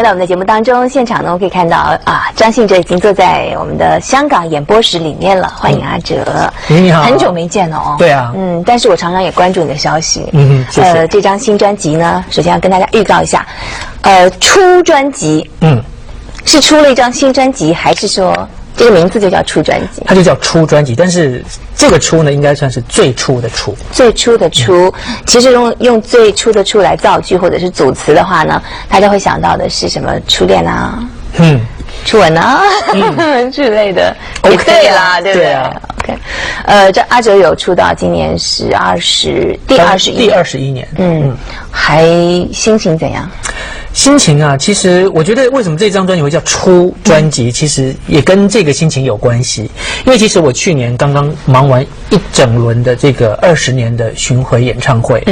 回到我们的节目当中，现场呢，我可以看到张信哲已经坐在我们的香港演播室里面了，欢迎阿哲。你好，很久没见了哦。对啊，但是我常常也关注你的消息。谢谢。这张新专辑呢，首先要跟大家预告一下，出专辑，是出了一张新专辑，还是说这个名字就叫出专辑？它就叫出专辑，但是这个出呢，应该算是最初的出。最初的出，其实用最初的出来造句或者是组词的话呢，大家会想到的是什么？初恋啊，初吻啊，之类的。也对啦，对不对？对啊。OK， 这阿哲有出道，今年是第21年。还心情怎样？心情啊，其实我觉得为什么这张专辑会叫出专辑，其实也跟这个心情有关系。因为其实我去年刚刚忙完一整轮的这个20年的巡回演唱会，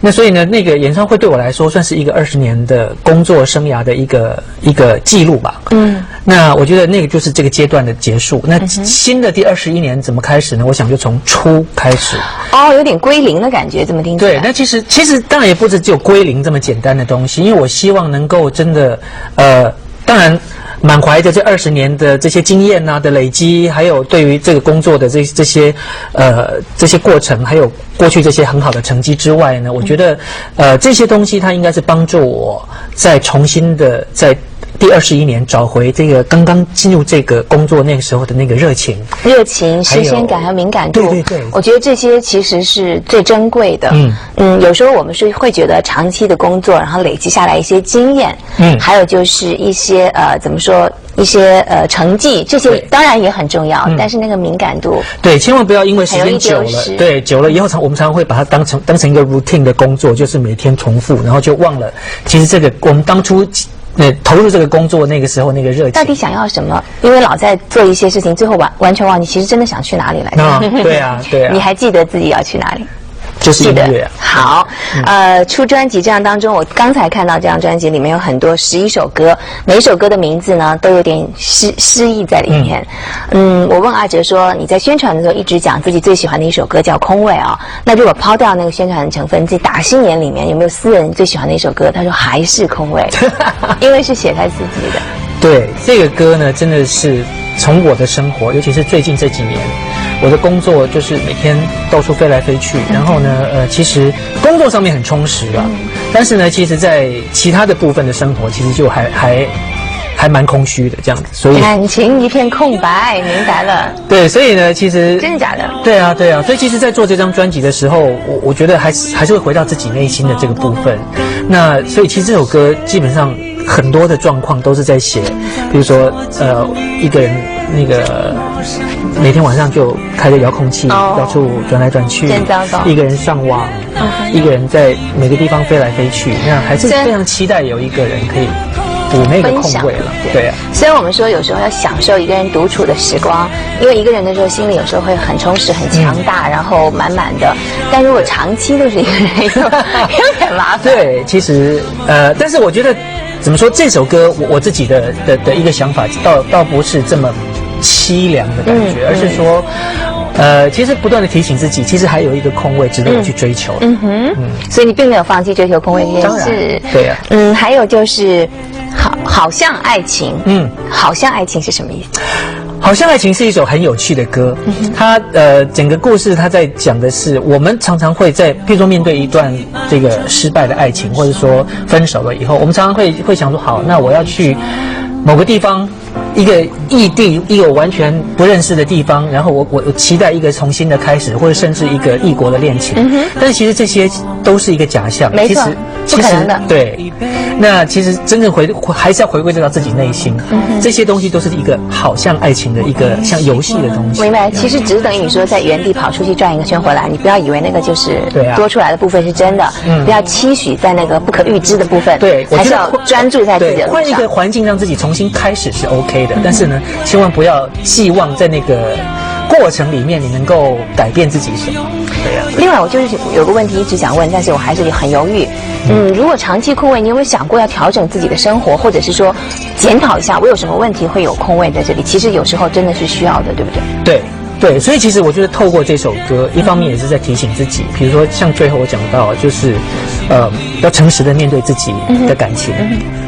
那所以呢，那个演唱会对我来说算是一个20年的工作生涯的一个记录吧。那我觉得那个就是这个阶段的结束。那新的第21年怎么开始呢？我想就从出开始。哦，有点归零的感觉，这么听起来。对，那其实当然也不是只有归零这么简单的东西，因为我希望能够真的当然满怀着这20年的这些经验的累积，还有对于这个工作的这些过程，还有过去这些很好的成绩之外呢，我觉得这些东西它应该是帮助我再重新的在第21年找回这个刚刚进入这个工作那个时候的那个热情、新鲜感和敏感度。对，我觉得这些其实是最珍贵的。有时候我们是会觉得长期的工作，然后累积下来一些经验，还有就是一些怎么说？一些成绩，这些当然也很重要，但是那个敏感度，对，千万不要因为时间久了，对，久了以后我们常常会把它当成一个 routine 的工作，就是每天重复，然后就忘了，其实这个我们当初投入这个工作那个时候那个热情，到底想要什么？因为老在做一些事情，最后完全忘记，其实真的想去哪里来着？对啊，你还记得自己要去哪里？就是音乐啊。好，出专辑这样当中，我刚才看到这张专辑里面有很多11首歌，每一首歌的名字呢都有点诗意在里面。我问阿哲说，你在宣传的时候一直讲自己最喜欢的一首歌叫《空位》啊，那如果抛掉那个宣传的成分，自己打心眼里面有没有私人最喜欢的一首歌？他说还是《空位》，因为是写他自己的。对，这个歌呢，真的是从我的生活，尤其是最近这几年，我的工作就是每天到处飞来飞去，然后呢，其实工作上面很充实了，但是呢，其实在其他的部分的生活，其实就还蛮空虚的这样子，所以感情一片空白，明白了。对，所以呢，其实真的假的？对啊，所以其实，在做这张专辑的时候，我觉得还是会回到自己内心的这个部分。那所以其实这首歌基本上很多的状况都是在写，比如说一个人那个每天晚上就开着遥控器到处转来转去，一个人上网，一个人在每个地方飞来飞去，那还是非常期待有一个人可以补那个空位了。对啊，虽然我们说有时候要享受一个人独处的时光，因为一个人的时候心里有时候会很充实、很强大，然后满满的。但如果长期都是一个人，有点麻烦。对，其实但是我觉得怎么说，这首歌我自己的一个想法，倒不是这么凄凉的感觉，而是说。其实不断的提醒自己，其实还有一个空位值得我去追求。所以你并没有放弃追求空位这件事。对呀。还有就是好像爱情。好像爱情是什么意思？好像爱情是一首很有趣的歌，它整个故事它在讲的是，我们常常会在，譬如说面对一段这个失败的爱情，或者说分手了以后，我们常常会想说，好，那我要去某个地方。一个异地，一个完全不认识的地方，然后我期待一个重新的开始，或者甚至一个异国的恋情。但是其实这些都是一个假象，没错，不可能的。对，那其实真正还是要回归到自己内心。这些东西都是一个好像爱情的一个像游戏的东西。明白，其实只是等于你说在原地跑出去转一个圈回来，你不要以为那个就是多出来的部分是真的，不要期许在那个不可预知的部分。对，还是要专注在自己的路上。换一个环境让自己重新开始是 OK 的。但是呢，千万不要寄望在那个过程里面你能够改变自己什么。对呀。另外，我就是有个问题一直想问，但是我还是很犹豫。如果长期空位，你有没有想过要调整自己的生活，或者是说检讨一下我有什么问题会有空位在这里？其实有时候真的是需要的，对不对？对，所以其实我觉得透过这首歌，一方面也是在提醒自己，比如说像最后我讲到，就是要诚实的面对自己的感情，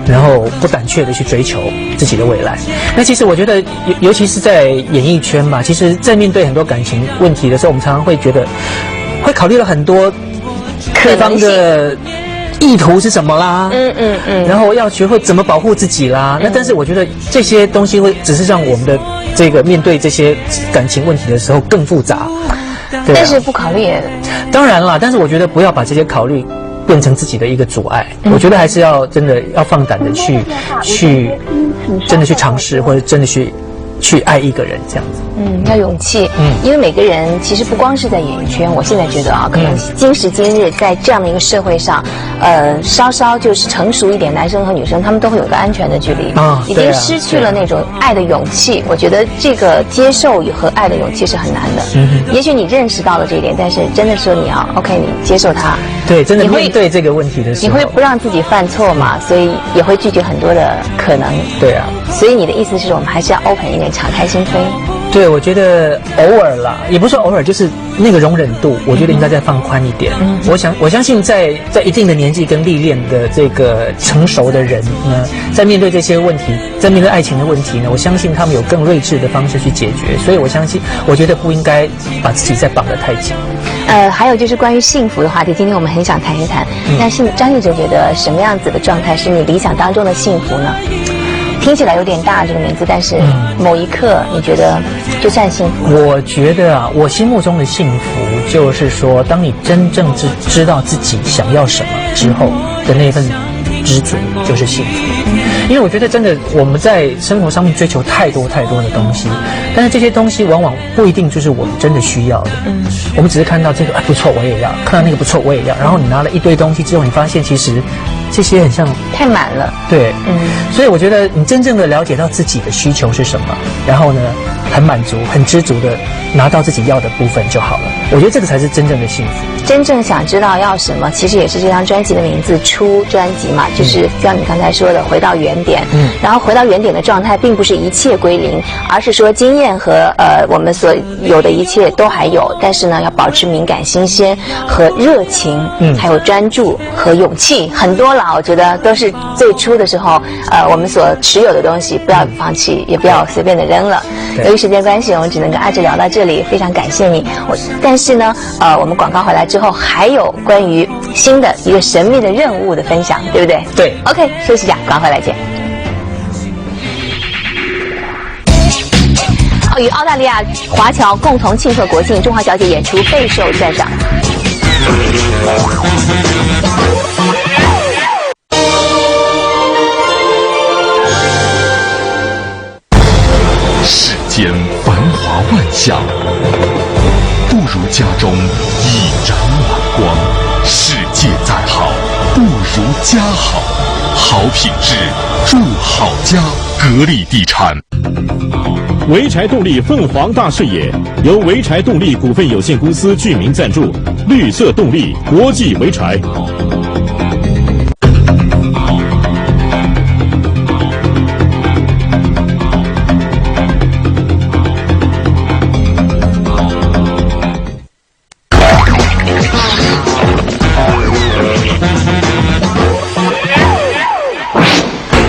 然后不胆怯的去追求自己的未来。那其实我觉得，尤其是在演艺圈吧，其实在面对很多感情问题的时候，我们常常会觉得，会考虑了很多对方的意图是什么啦，然后要学会怎么保护自己啦。那但是我觉得这些东西会只是让我们的这个面对这些感情问题的时候更复杂。对啊，但是不考虑也当然啦，但是我觉得不要把这些考虑变成自己的一个阻碍。我觉得还是要真的要放胆的去真的去尝试，或者真的去爱一个人这样子。要勇气。因为每个人其实不光是在演艺圈，我现在觉得啊，可能今时今日在这样的一个社会上，稍稍就是成熟一点，男生和女生他们都会有个安全的距离，已经失去了那种爱的勇气。我觉得这个接受和爱的勇气是很难的。也许你认识到了这一点，但是真的说你要 OK， 你接受它。对，真的面对这个问题的时候，你会不让自己犯错嘛？所以也会拒绝很多的可能。对啊。所以你的意思是我们还是要 open 一点，敞开心扉。对，我觉得偶尔啦，也不是说偶尔，就是那个容忍度，我觉得应该再放宽一点。我相信在一定的年纪跟历练的这个成熟的人呢，在面对这些问题，在面对爱情的问题呢，我相信他们有更睿智的方式去解决。所以我觉得不应该把自己再绑得太紧。还有就是关于幸福的话题，今天我们很想谈一谈。那张艺哲觉得什么样子的状态是你理想当中的幸福呢？听起来有点大这个名字，但是某一刻你觉得就算幸福？我觉得啊，我心目中的幸福就是说，当你真正知道自己想要什么之后的那份知足，就是幸福。因为我觉得真的我们在生活上面追求太多太多的东西，但是这些东西往往不一定就是我们真的需要的。我们只是看到这个不错我也要，看到那个不错我也要，然后你拿了一堆东西之后，你发现其实这些很像太满了。对，所以我觉得你真正的了解到自己的需求是什么，然后呢，很满足、很知足的拿到自己要的部分就好了。我觉得这个才是真正的幸福。真正想知道要什么，其实也是这张专辑的名字，出专辑嘛，就是像你刚才说的，回到原点。然后回到原点的状态，并不是一切归零，而是说经验和我们所有的一切都还有，但是呢，要保持敏感、新鲜和热情，还有专注和勇气，很多了。我觉得都是最初的时候，我们所持有的东西，不要放弃，也不要随便的扔了。由于时间关系，我们只能跟阿哲聊到这里，非常感谢你。但是呢，我们广告回来之后，还有关于新的一个神秘的任务的分享，对不对？对。OK， 休息一下，广告回来见。与澳大利亚华侨共同庆贺国庆，中华小姐演出备受赞赏。世间繁华万象，不如家中一盏暖光。世界再好，不如家好。好品质，住好家。格力地产。潍柴动力凤凰大视野由潍柴动力股份有限公司居民赞助，绿色动力，国际潍柴。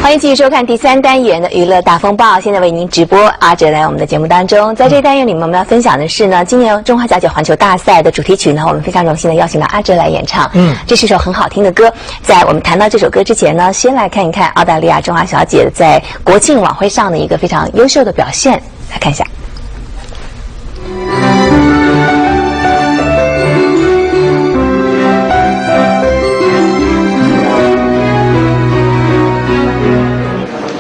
欢迎继续收看第3单元的娱乐大风暴，现在为您直播，阿哲来我们的节目当中。在这个单元里面，我们要分享的是呢，今年中华小姐环球大赛的主题曲呢，我们非常荣幸的邀请到阿哲来演唱。这是一首很好听的歌。在我们谈到这首歌之前呢，先来看一看澳大利亚中华小姐在国庆晚会上的一个非常优秀的表现，来看一下。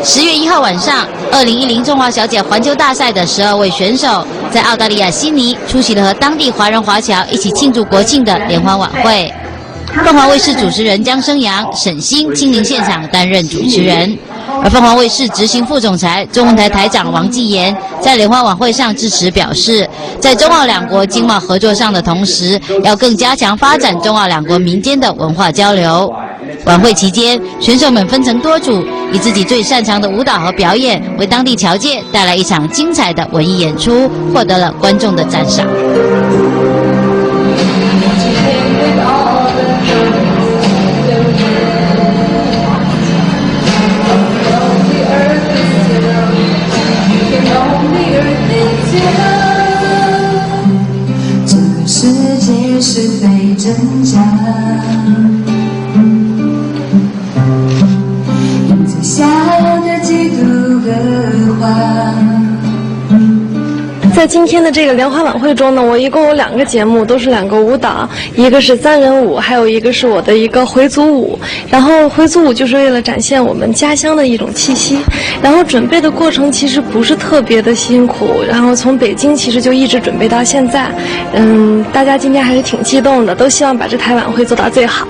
10月1号晚上，2010中华小姐环球大赛的12位选手在澳大利亚悉尼出席了和当地华人华侨一起庆祝国庆的联欢晚会。凤凰卫视主持人江生阳、沈星亲临现场担任主持人，而凤凰卫视执行副总裁、中文台台长王继言在联欢晚会上致辞表示，在中澳两国经贸合作上的同时，要更加强发展中澳两国民间的文化交流。晚会期间，选手们分成多组，以自己最擅长的舞蹈和表演，为当地侨界带来一场精彩的文艺演出，获得了观众的赞赏。在今天的这个联欢晚会中呢，我一共有2个节目，都是2个舞蹈，一个是3人舞，还有一个是我的一个回族舞。然后回族舞就是为了展现我们家乡的一种气息。然后准备的过程其实不是特别的辛苦，然后从北京其实就一直准备到现在。大家今天还是挺激动的，都希望把这台晚会做到最好。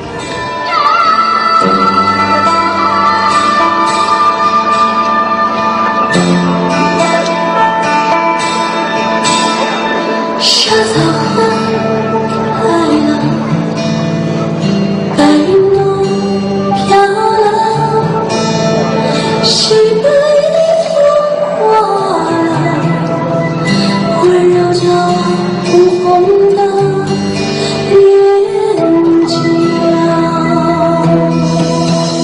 沙枣花开了，白云都飘了，西北风过了，环绕着红红的脸颊。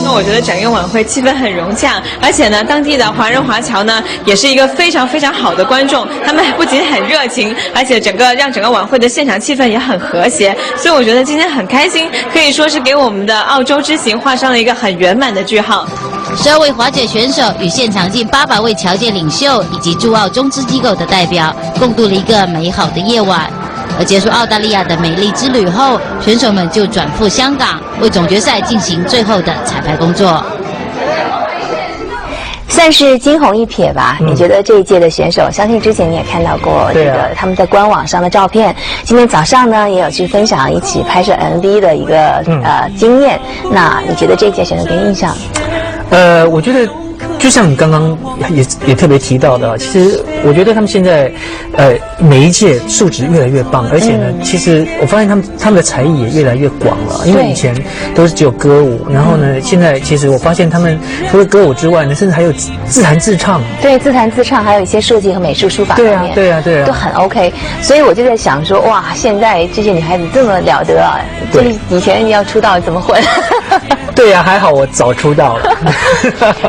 我觉得整个晚会气氛很融洽，而且呢，当地的华人华侨呢，也是一个非常非常好的观众。他们不仅很热情，而且让整个晚会的现场气氛也很和谐。所以我觉得今天很开心，可以说是给我们的澳洲之行画上了一个很圆满的句号。12位华姐选手与现场近800位侨界领袖以及驻澳中资机构的代表，共度了一个美好的夜晚。而结束澳大利亚的美丽之旅后，选手们就转赴香港，为总决赛进行最后的彩排工作。算是惊鸿一瞥吧。你觉得这一届的选手，相信之前你也看到过这个他们在官网上的照片。今天早上呢，也有去分享一起拍摄 MV 的一个经验。那你觉得这一届选手给你印象？我觉得就像你刚刚也特别提到的，其实我觉得他们现在每一届素质越来越棒，而且呢，其实我发现他们的才艺也越来越广了。因为以前都是只有歌舞，然后呢，现在其实我发现他们除了歌舞之外呢，甚至还有自弹自唱。对，自弹自唱，还有一些设计和美术书法方面，对啊，都很 OK。所以我就在想说，哇，现在这些女孩子这么了得啊！就是以前你要出道怎么混？对呀，还好我早出道了。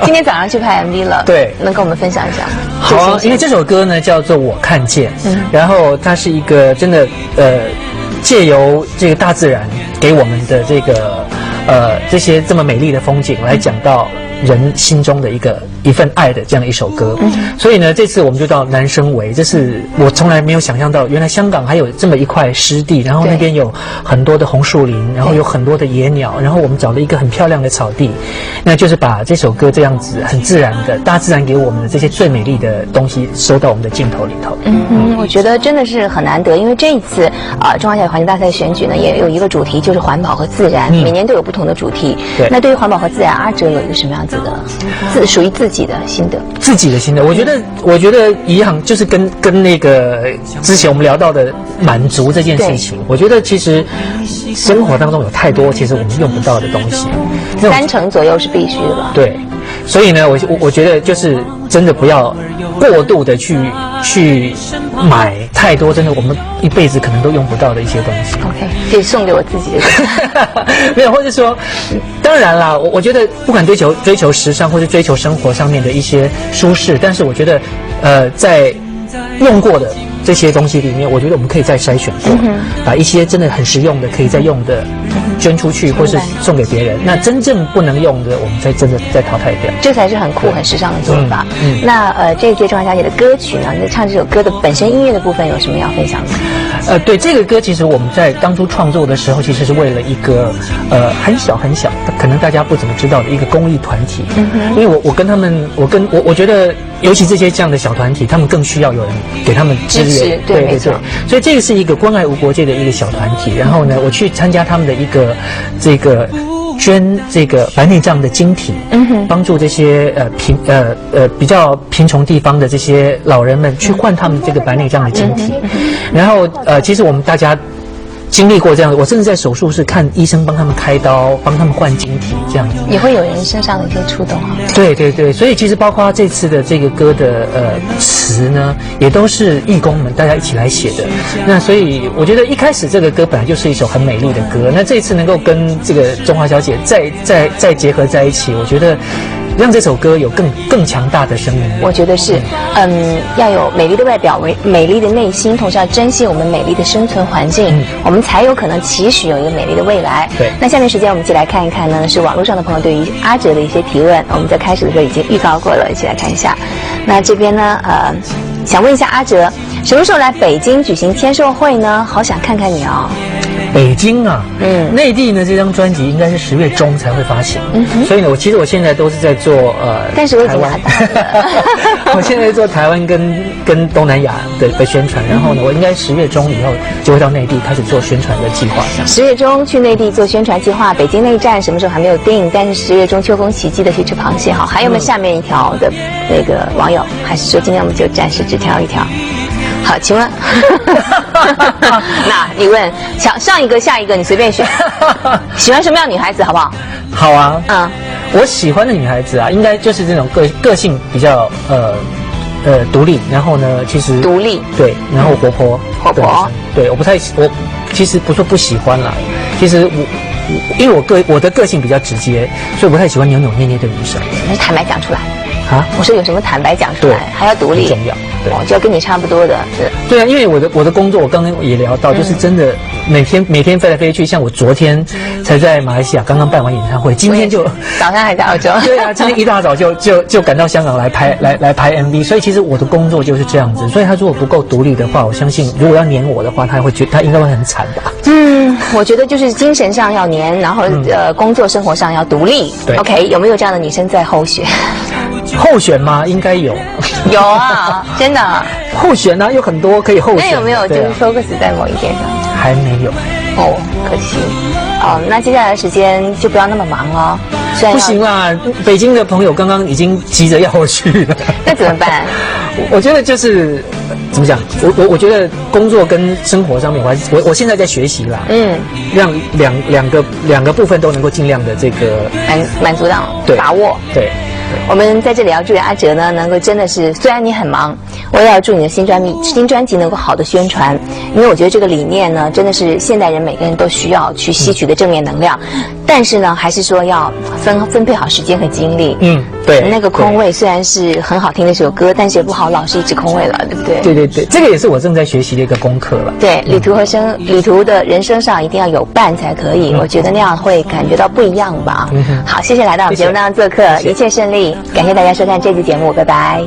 今天早上去拍 MV 了，对，能跟我们分享一下吗？好啊，因为这首歌呢叫做《我看见》，然后它是一个真的借由这个大自然给我们的这个这些这么美丽的风景来讲到人心中的一份爱的这样的一首歌。所以呢，这次我们就到南生围，这是我从来没有想象到，原来香港还有这么一块湿地，然后那边有很多的红树林，然后有很多的野鸟，然后我们找了一个很漂亮的草地，那就是把这首歌这样子很自然的大自然给我们的这些最美丽的东西收到我们的镜头里头。我觉得真的是很难得，因为这一次中华小姐环境大赛选举呢，也有一个主题就是环保和自然，每年都有不同的主题。那对于环保和自然，阿哲有一个什么样子的属于自己的心得？自己的心得，我觉得一样，就是跟那个之前我们聊到的满足这件事情，我觉得其实生活当中有太多其实我们用不到的东西，30%左右是必须的。对，所以呢，我觉得就是真的不要过度的去买太多真的我们一辈子可能都用不到的一些东西。OK， 可以送给我自己的。没有，或者说，当然啦，我觉得不管追求时尚或是追求生活上面的一些舒适，但是我觉得在用过的这些东西里面，我觉得我们可以再筛选过，把一些真的很实用的可以再用的捐出去，或是送给别人。那真正不能用的，我们再淘汰掉。这才是很酷、很时尚的做法。那这一届中华小姐的歌曲呢？你在唱这首歌的本身音乐的部分有什么要分享的？对，这个歌其实我们在当初创作的时候，其实是为了一个很小很小，可能大家不怎么知道的一个公益团体。因为我跟他们，我觉得，尤其这样的小团体，他们更需要有人给他们支援。对，没错。所以这个是一个关爱无国界的一个小团体。然后呢，我去参加他们的一个捐这个白内障的晶体，帮助这些比较贫穷地方的这些老人们去换他们这个白内障的晶体。然后其实我们大家经历过这样的，我甚至在手术室看医生帮他们开刀，帮他们换晶体这样子，也会有人身上的一些触动啊。对，所以其实包括这次的这个歌的词呢，也都是义工们大家一起来写的。那所以我觉得一开始这个歌本来就是一首很美丽的歌，那这一次能够跟这个中华小姐再结合在一起，我觉得让这首歌有更强大的声音。我觉得是，要有美丽的外表，美丽的内心，同时要珍惜我们美丽的生存环境，我们才有可能期许有一个美丽的未来。对。那下面时间我们一起来看一看呢，是网络上的朋友对于阿哲的一些提问。我们在开始的时候已经预告过了，一起来看一下。那这边呢，想问一下阿哲，什么时候来北京举行签售会呢？好想看看你哦。北京啊，内地呢这张专辑应该是10月中才会发行，所以呢，其实我现在都是在做但是我已经拿到了，我现在在做台湾跟东南亚的宣传，然后呢，我应该10月中以后就会到内地开始做宣传的计划。10月中去内地做宣传计划，北京那一站什么时候还没有定？但是10月中秋风起，记得去吃螃蟹哈。还有没有下面一条的那个网友？还是说今天我们就暂时只挑一条？好，请问，那你问上一个下一个，你随便选，喜欢什么样的女孩子好不好？好啊，我喜欢的女孩子啊，应该就是这种个性比较独立，然后呢，其实独立对，然后活泼，对，我其实不说不喜欢啦，其实因为我的个性比较直接，所以不太喜欢扭扭捏捏的女生。那坦白讲出来啊！我说有什么坦白讲出来，还要独立，很重要。对，就要跟你差不多的。对啊，因为我的工作，我刚刚也聊到，就是真的每天飞来飞去。像我昨天才在马来西亚刚刚办完演唱会，今天就早上还在澳洲。对啊，今天一大早就赶到香港来拍 MV， 所以其实我的工作就是这样子。所以他如果不够独立的话，我相信如果要黏我的话，他应该会很惨吧。我觉得就是精神上要黏，然后工作生活上要独立。对 ，OK， 有没有这样的女生在候选？候选吗？应该有。有啊，真的。候选啊，有很多可以候选。那有没有就是 focus 在某一点上？还没有。哦，可惜。那接下来的时间就不要那么忙了。不行啦，北京的朋友刚刚已经急着要我去了。那怎么办？我觉得就是怎么讲？我觉得工作跟生活上面，我现在在学习啦。让两个部分都能够尽量的这个满足到把握。对。我们在这里要祝愿阿哲呢，能够真的是，虽然你很忙，我也要祝你的新专辑能够好的宣传，因为我觉得这个理念呢，真的是现代人每个人都需要去吸取的正面能量。但是呢，还是说要分配好时间和精力。对。那个空位虽然是很好听的一首歌，但是也不好老是一直空位了，对不对？对，这个也是我正在学习的一个功课了。对，旅途的人生上一定要有伴才可以，我觉得那样会感觉到不一样吧。好，谢谢来到我们节目当中做客，一切顺利。感谢大家收看这期节目，拜拜。